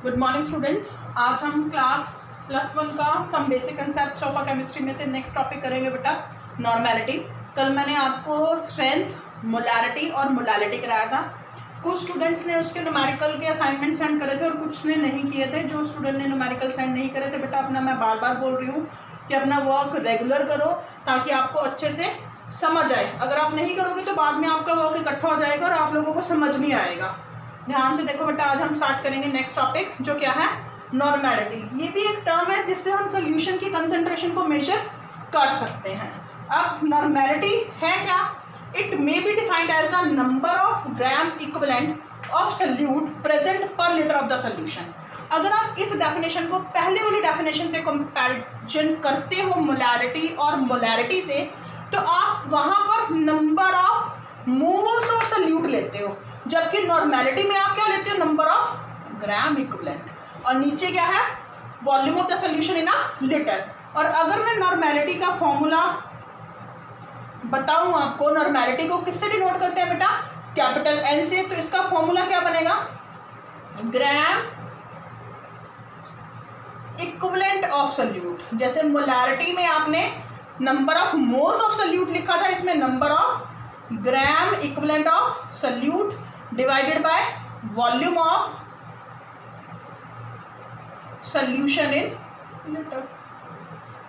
Good morning students. आज हम class +1 का some basic concept of chemistry में से नेक्स्ट टॉपिक करेंगे बेटा नॉर्मेलिटी। कल मैंने आपको स्ट्रेंथ, मोलैरिटी और मोलालिटी कराया था। कुछ स्टूडेंट्स ने उसके न्यूमेरिकल के असाइनमेंट सेंड करे थे और कुछ ने नहीं किए थे। जो स्टूडेंट ने न्यूमेरिकल सेंड नहीं करे थे बेटा, अपना मैं बार बार बोल रही हूँ कि अपना वर्क रेगुलर करो ताकि आपको अच्छे से समझ आए। अगर आप नहीं करोगे तो बाद में आपका वर्क इकट्ठा हो जाएगा और आप लोगों को समझ नहीं आएगा। ध्यान से देखो बेटा, आज हम स्टार्ट करेंगे नेक्स्ट टॉपिक जो क्या है नॉर्मेलिटी। ये भी एक टर्म है जिससे हम सोल्यूशन की कंसंट्रेशन को मेजर कर सकते हैं। अब नॉर्मेलिटी है क्या? It may be defined as the number of gram equivalent of solute present per litre of the solution. अगर आप इस डेफिनेशन को पहले वाली डेफिनेशन से कंपैरिजन करते हो मोलैरिटी और मोलैरिटी से, तो आप वहां पर number of moles of solute लेते हो, जबकि नॉर्मेलिटी में आप क्या लेते हो? Number of gram equivalent. और नीचे क्या है? Volume of the solution in a litre. और अगर मैं नॉर्मेलिटी का फॉर्मूला बताऊं आपको, नॉर्मेलिटी को किससे डिनोट करते हैं बेटा? कैपिटल एन से। तो इसका फॉर्मूला क्या बनेगा? ग्राम इक्विवेलेंट ऑफ सोल्यूट। जैसे मोलैरिटी में आपने number of moles of solute लिखा था, इसमें number of gram equivalent of solute divided by volume of solution in litre.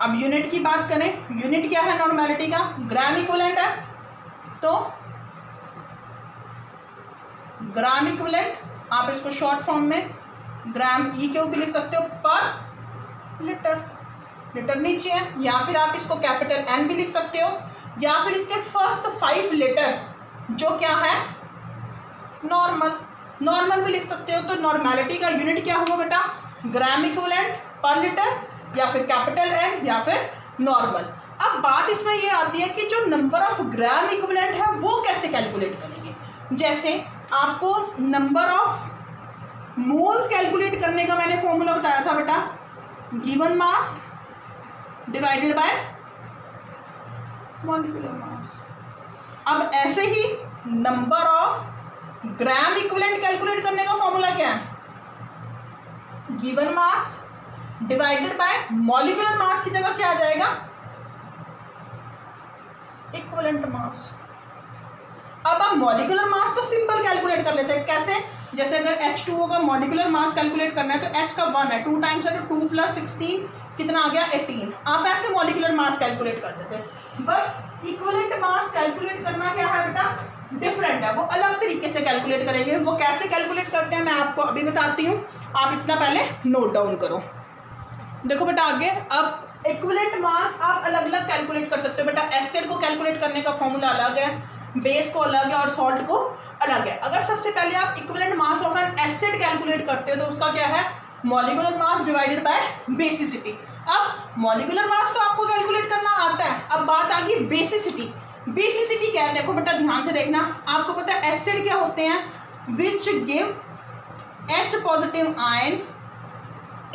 अब यूनिट की बात करें, यूनिट क्या है नॉर्मेलिटी का? ग्राम इक्विवेलेंट है, तो ग्राम इक्विवेलेंट आप इसको शॉर्ट फॉर्म में ग्राम ई क्यू भी लिख सकते हो पर लीटर। लीटर नीचे है, या फिर आप इसको कैपिटल एन भी लिख सकते हो, या फिर इसके फर्स्ट 5 लेटर जो क्या है नॉर्मल भी लिख सकते हो। तो नॉर्मेलिटी का यूनिट क्या होगा बेटा? ग्राम इक्विवेलेंट पर लीटर, या फिर कैपिटल एन, या फिर नॉर्मल। अब बात इसमें ये आती है कि जो नंबर ऑफ ग्राम इक्विवेलेंट है वो कैसे कैलकुलेट करेंगे। जैसे आपको नंबर ऑफ मोल्स कैलकुलेट करने का मैंने फॉर्मूला बताया था बेटा, given mass divided by molecular mass. अब ऐसे ही number of gram equivalent calculate करने का फॉर्मूला क्या है? Given mass divided by molecular mass की जगह क्या आ जाएगा? Equivalent mass. अब आप मॉलिक्यूलर मास तो सिंपल कैलकुलेट कर लेते हैं। कैसे? जैसे अगर H2O का मॉलिक्यूलर मास कैलकुलेट करना है तो H का 1 है, 2 टाइम्स है तो 2 + 16 कितना आ गया? 18। आप ऐसे मॉलिक्यूलर मास कैलकुलेट कर देते हैं। बट इक्विवेलेंट मास कैलकुलेट करना क्या है बेटा? डिफरेंट है, वो अलग तरीके से कैलकुलेट करेंगे। वो कैसे कैलकुलेट करते हैं मैं आपको अभी बताती हूँ, आप इतना पहले नोट डाउन करो। देखो बेटा आगे, अब इक्विवेलेंट मास आप अलग अलग कैलकुलेट कर सकते हो बेटा। एसिड को कैलकुलेट करने का फॉर्मूला अलग है, बेस को अलग है और सॉल्ट को अलग है। अगर सबसे पहले आप equivalent mass of N acid calculate करते हो तो उसका क्या है? Molecular mass divided bye basicity. अब मॉलिक्यूलर मास तो आपको कैलकुलेट करना आता है, अब बात आ गई बेसिसिटी। बेसिसिटी क्या है? देखो बेटा ध्यान से देखना, आपको पता है एसिड क्या होते हैं? Which give H positive ion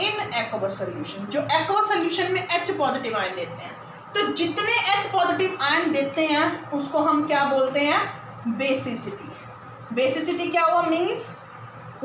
in aqueous solution. जो एक्वस सोल्यूशन में H पॉजिटिव आयन देते हैं, तो जितने H पॉजिटिव आयन देते हैं उसको हम क्या बोलते हैं? बेसिसिटी। बेसिसिटी क्या हुआ? Means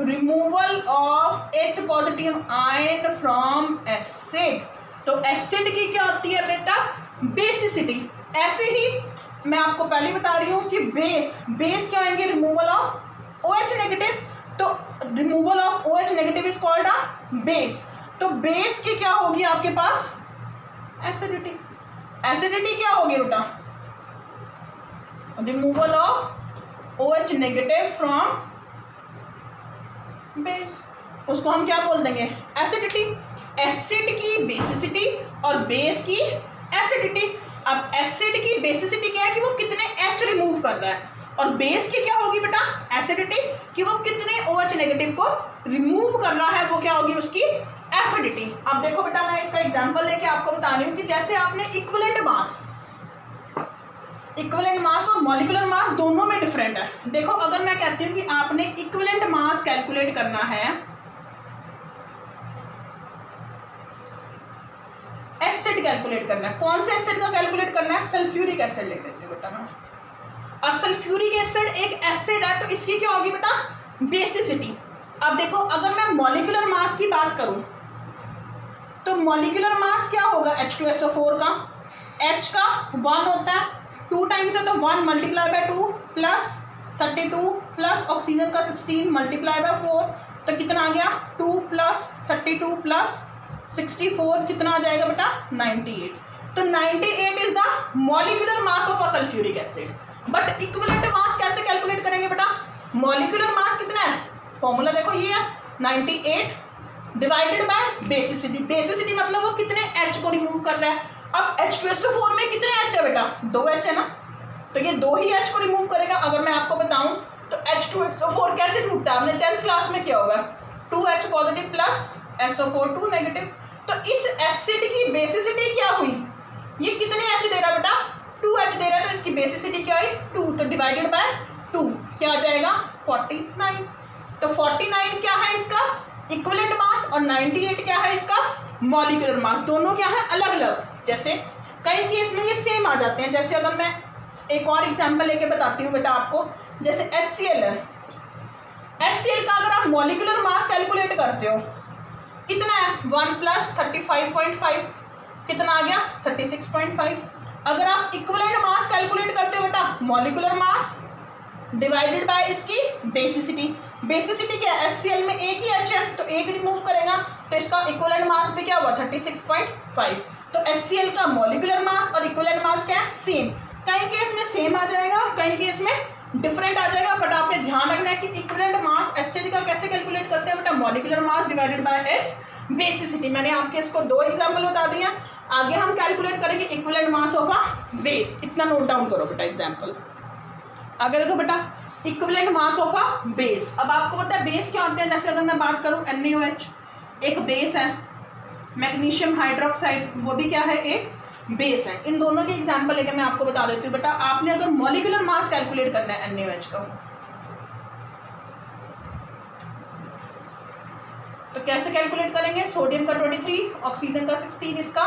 removal of H positive ion from acid. तो एसिड की क्या होती है बेटा? बेसिसिटी। ऐसे ही मैं आपको पहले बता रही हूँ कि बेस क्या होंगे? Removal of OH negative. तो removal of OH negative is called a base. तो बेस की क्या होगी आपके पास? एसिडिटी। एसिडिटी क्या होगी बेटा? Removal of OH negative from base, उसको हम क्या बोल देंगे? एसिडिटी। एसिड की बेसिसिटी और बेस की एसिडिटी। अब एसिड की बेसिसिटी क्या है कि वो कितने H रिमूव कर रहा है, और बेस की क्या होगी बेटा? एसिडिटी, कि वो कितने OH नेगेटिव को रिमूव कर रहा है, वो क्या होगी उसकी? एसिडिटी। अब देखो बेटा, मैं इसका एग्जांपल लेके आपको बता रही हूँ कि जैसे आपने इक्विवेलेंट मास और मॉलिक्यूलर मास दोनों में डिफरेंट है। देखो अगर मैं कहती हूँ कि आपने इक्विवेलेंट मास कैलकुलेट करना है एसिड कैलकुलेट करना है, कौन से एसिड का कैलकुलेट करना है? सल्फ्यूरिक एसिड ले लेते हैं बेटा हम। और सल्फ्यूरिक एसिड एक एसिड है, तो इसकी क्या होगी बेटा? बेसिसिटी। अब देखो अगर मैं मॉलिक्यूलर मास बात करूं तो मॉलिक्यूलर मास क्या होगा H2SO4 का, H का 1 होता है, 2 टाइम्स है तो 1 multiply by 2 plus 32 plus oxygen का 16 मल्टीप्लाई बाय 4, तो कितना आ गया 2 प्लस 32 प्लस 64 कितना आ जाएगा बेटा 98। तो 98 is the molecular mass of a sulphuric acid. But equivalent mass कैसे कैलकुलेट करेंगे बेटा, मॉलिक्यूलर मास कितना है, फॉर्मूला देखो ये है 98 डिवाइडेड बाय बेसिसिटी। बेसिसिटी मतलब वो कितने H को रिमूव कर रहा है। अब H2SO4 में कितने H है बेटा, 2 H है ना, तो ये 2 ही H को रिमूव करेगा। अगर मैं आपको बताऊं तो H2SO4 कैसे टूटता है, आपने 10th क्लास में किया होगा, 2H positive plus SO4 2 negative. तो इस एसिड की बेसिसिटी क्या हुई, ये कितने H दे रहा है बेटा, 2H दे रहा है, तो इसकी बेसिसिटी क्या हुई 2, तो डिवाइडेड बाय 2 क्या आ जाएगा 49। तो 49 क्या है इसका इक्विवेलेंट मास और 98 क्या है इसका मॉलिक्यूलर मास। दोनों क्या है अलग अलग, जैसे कई केस में ये सेम आ जाते हैं। जैसे अगर मैं एक और एग्जांपल लेके बताती हूँ बेटा आपको, जैसे HCl है, HCl का अगर आप मॉलिक्यूलर मास कैलकुलेट करते हो कितना है 1 प्लस 35.5 कितना आ गया 36.5। अगर आप इक्विवेलेंट मास कैलकुलेट करते हो बेटा मॉलिक्यूलर मास डिवाइडेड बाय इसकी बेसिसिटी। बेसिसिटी क्या है, HCl में एक ही H है तो एक रिमूव करेगा, तो इसका इक्विवेलेंट मास भी क्या हुआ 36.5। तो HCl का मॉलिक्यूलर मास और इक्विवेलेंट मास क्या है सेम। कई केस में सेम आ जाएगा, कई केस में डिफरेंट आ जाएगा, बट आपने ध्यान रखना है कि इक्विवेलेंट मास HCl का कैसे कैलकुलेट करते हैं बेटा, molecular mass divided bye H basicity. मैंने आपके इसको 2 एग्जाम्पल बता दिया, आगे हम कैलकुलेट करेंगे equivalent mass of a base. इतना नोट डाउन करो बेटा एग्जाम्पल। आगे देखो बेटा equivalent mass of a base. अब आपको पता है बेस क्या होते हैं, जैसे अगर मैं बात करूं NaOH एक बेस है, मैग्नीशियम हाइड्रोक्साइड वो भी क्या है एक बेस है। इन दोनों के एग्जांपल लेके मैं आपको बता देती हूँ बेटा। आपने अगर मॉलिक्यूलर मास कैलकुलेट करना है NaOH का तो कैसे कैलकुलेट करेंगे, सोडियम का 23 ऑक्सीजन का 16 इसका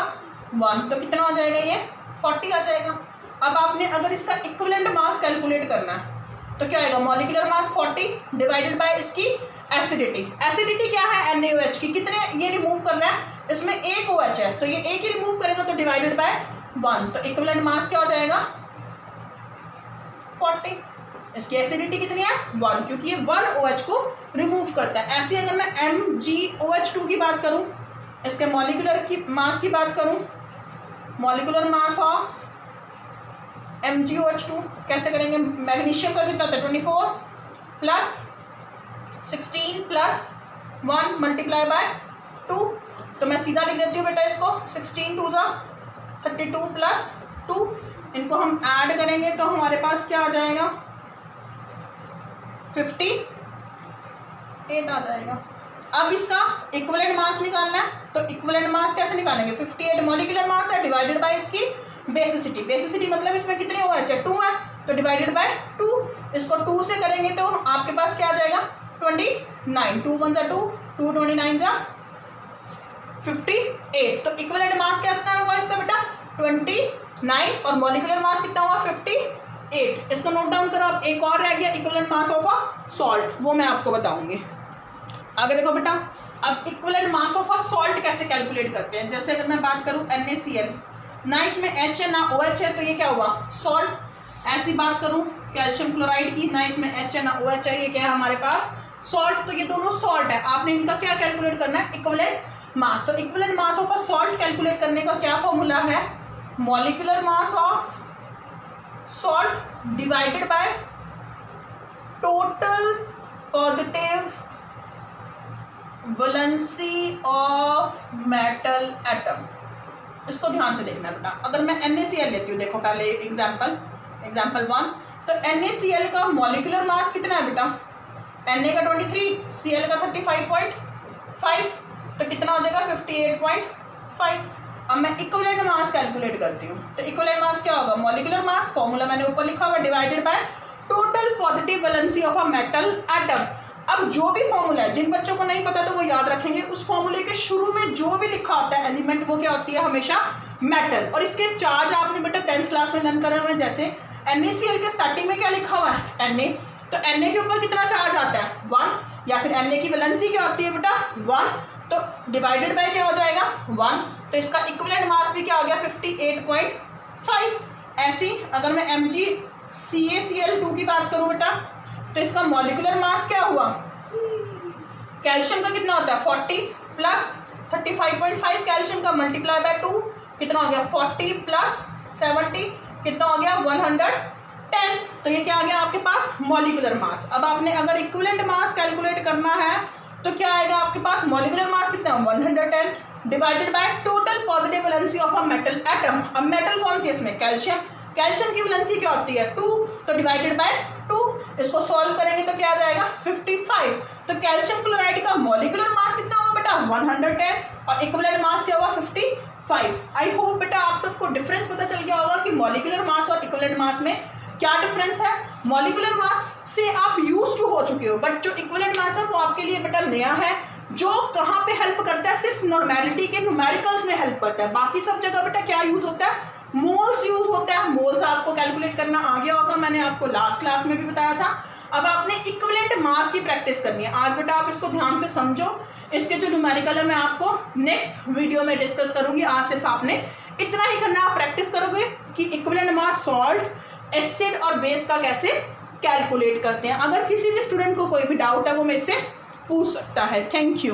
1, तो कितना हो जाएगा ये 40 आ जाएगा। अब आपने अगर इसका इक्विवेलेंट मास कैलकुलेट करना है तो क्या आएगा मॉलिक्यूलर मास 40 डिवाइडेड बाय इसकी एसिडिटी। एसिडिटी क्या है NaOH की, कितने ये रिमूव कर रहा है, इसमें एक OH है तो ये एक ही रिमूव करेगा तो डिवाइडेड बाय 1, तो इक्विवेलेंट मास क्या हो जाएगा 40। इसकी एसिडिटी कितनी है 1, क्योंकि ये 1 OH को रिमूव करता है। ऐसे अगर मैं MgOH2 की बात करूं, इसके मॉलिक्यूलर की मास की बात करूं, मॉलिक्यूलर मास ऑफ MgOH2 कैसे करेंगे, मैग्नीशियम का कितना होता है 24 प्लस 16 प्लस 1 मल्टीप्लाई बाय 2, तो मैं सीधा लिख देती हूँ बेटा इसको 16 2 जा 32 प्लस 2, इनको हम ऐड करेंगे तो हमारे पास क्या आ जाएगा 58 आ जाएगा। अब इसका इक्विवेलेंट मास निकालना है तो इक्विवेलेंट मास कैसे निकालेंगे, 58 मॉलिक्यूलर मास है डिवाइडेड बाय इसकी बेसिसिटी। बेसिसिटी मतलब इसमें कितने OH है 2 है तो डिवाइडेड बाय 2, इसको 2 से करेंगे तो आपके पास क्या आ जाएगा 29, 2 1 जा 2, 2 29 जा 58। तो इक्विवेलेंट मास कितना होगा इसका बेटा 29 और मॉलिक्यूलर मास कितना हुआ 58। इसको नोट डाउन करो। अब एक और रह गया equivalent mass of a salt, वो मैं आपको बताऊंगी। आगे देखो बेटा अब equivalent mass of a salt कैसे कैलकुलेट करते हैं। जैसे अगर मैं बात करूं NaCl, ना इसमें H है ना OH है तो ये क्या हुआ सॉल्ट। ऐसी बात करूं कैल्शियम क्लोराइड की, ना इसमें H है ना OH है, ये क्या है हमारे पास सॉल्ट, तो ये दोनों सॉल्ट है। आपने इनका क्या कैलकुलेट करना है इक्विवेलेंट मास। तो equivalent mass of a salt calculate करने का क्या फॉर्मूला है, molecular mass of salt divided by total positive valency of metal atom. इसको ध्यान से देखना बेटा। अगर मैं NaCl लेती हूँ, देखो पहले एग्जांपल 1, तो NaCl का मॉलिक्यूलर मास कितना है बेटा, Na का 23, Cl का 35.5, तो कितना हो जाएगा 58.5। अब मैं इक्विवेलेंट मास कैलकुलेट करती हूँ तो इक्विवेलेंट मास क्या होगा, मॉलिक्यूलर मास फॉर्मूला मैंने ऊपर लिखा हुआ divided by total positive valency of a metal atom. अब जो भी फॉर्मूला है, जिन बच्चों को नहीं पता तो वो याद रखेंगे, उस फॉर्मूले के शुरू में जो भी लिखा होता है एलिमेंट वो क्या होती है हमेशा मेटल। और इसके चार्ज आपने बेटा 10th क्लास में लर्न करे हुए हैं। जैसे NaCl के स्टार्टिंग में क्या लिखा हुआ है Na, तो Na के ऊपर कितना चार्ज आता है 1, या फिर Na की वैलेंसी क्या होती है बेटा 1, तो डिवाइडेड बाय क्या हो जाएगा 1, तो इसका इक्विवेलेंट मास भी क्या हो गया 58.5। ऐसी अगर मैं MgCaCl2 की बात करूं बेटा, तो इसका मॉलिक्यूलर मास क्या हुआ, कैल्शियम का कितना होता है 40 प्लस 35.5 कैल्शियम का मल्टीप्लाई बाय 2 कितना हो गया 40 प्लस 70 कितना हो गया 110। तो ये क्या आ गया आपके पास मॉलिक्यूलर मास। अब आपने अगर इक्विवेलेंट मास कैलकुलेट करना है तो क्या आएगा आपके पास, मॉलिक्यूलर मास कितना 110 divided by total positive valency of a metal atom. अब मेटल कौन सी है इसमें, कैल्शियम, कैल्शियम की वैलेंसी क्या होती है 2, तो डिवाइडेड बाय 2, इसको सॉल्व करेंगे तो क्या आ जाएगा 55। तो कैल्शियम क्लोराइड का मॉलिक्यूलर मास कितना होगा बेटा 110 और इक्विवेलेंट मास क्या हुआ 55। आई होप बेटा आप सबको डिफरेंस पता चल गया होगा कि मॉलिक्यूलर मास और इक्विवेलेंट मास में क्या डिफरेंस है। मॉलिक्यूलर मास से आप यूज टू हो चुके हो, बट जो इक्विवेलेंट मास है वो आपके लिए बेटा नया है, जो कहाँ पे हेल्प करता है, सिर्फ नॉर्मेलिटी के न्यूमेरिकल्स में हेल्प करता है। बाकी सब जगह बेटा क्या यूज होता है, मोल्स यूज होता है। मोल्स आपको कैलकुलेट करना आ गया होगा, मैंने आपको लास्ट क्लास में भी बताया था। अब आपने इक्विवेलेंट मास की प्रैक्टिस करनी है। आज बेटा आप इसको ध्यान से समझो, इसके जो न्यूमेरिकल है मैं आपको नेक्स्ट वीडियो में डिस्कस करूंगी। आज सिर्फ आपने इतना ही करना, आप प्रैक्टिस करोगे कि इक्विवेलेंट मास सॉल्ट, एसिड और बेस का कैसे कैलकुलेट करते हैं। अगर किसी भी स्टूडेंट को कोई भी डाउट है वो मेरे से पूछ सकता है। Thank you.